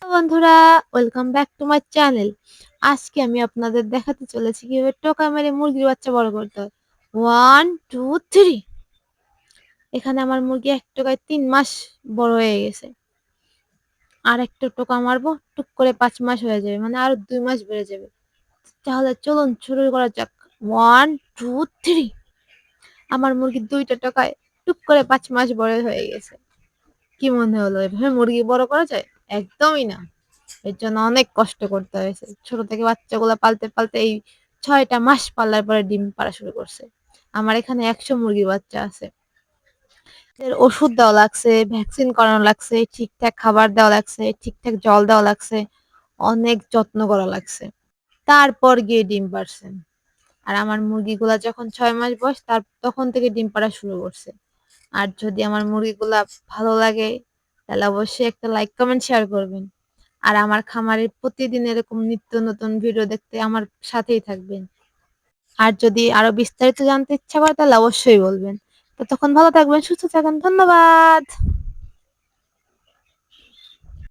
তো বন্ধুরা, welcome back to my channel. আজকে আমি আপনাদের দেখাতে চলেছি কিভাবে টোকা মেরে মুরগির বাচ্চা বড় করতে হয়। 1 2 3। এখানে আমার মুরগি এক টোকায় 3 মাস বড় হয়ে গেছে। আর একটা টোকা মারবো, টুক করে 5 মাস হয়ে যাবে, মানে আরো 2 মাস বেড়ে যাবে। তাহলে চলুন শুরু করা যাক। 1 2 3। আমার মুরগি দুইটা টোকায় টুক করে 5 মাস বড় হয়ে গেছে। কি মনে হলো এভাবে মুরগি বড় করা যায়? একদমই না। এর জন্য অনেক কষ্ট করতে হয়েছে। ছোট থেকে বাচ্চাগুলা পালতে পালতে এই 6টা মাস পালার পরে ডিম পাড়া শুরু করছে। আমার এখানে 100 মুরগির বাচ্চা আছে। এর ওষুধ দেওয়া লাগছে, ভ্যাকসিন করানো লাগছে, ঠিকঠাক খাবার দেওয়া লাগছে, ঠিকঠাক জল দেওয়া লাগছে, অনেক যত্ন করা লাগছে। তারপর গিয়ে ডিম পাড়ছে। আর আমার মুরগিগুলা যখন 6 মাস বয়স তখন থেকে ডিম পাড়া শুরু করছে। আর যদি আমার মুরগিগুলা ভালো লাগে তাহলে অবশ্যই একটা লাইক কমেন্ট শেয়ার করবেন। আর আমার খামারের প্রতিদিন এরকম নিত্য নতুন ভিডিও দেখতে আমার সাথেই থাকবেন। আর যদি আরো বিস্তারিত জানতে ইচ্ছা করে তাহলে অবশ্যই বলবেন। ততক্ষণ ভালো থাকবেন, সুস্থ থাকবেন। ধন্যবাদ।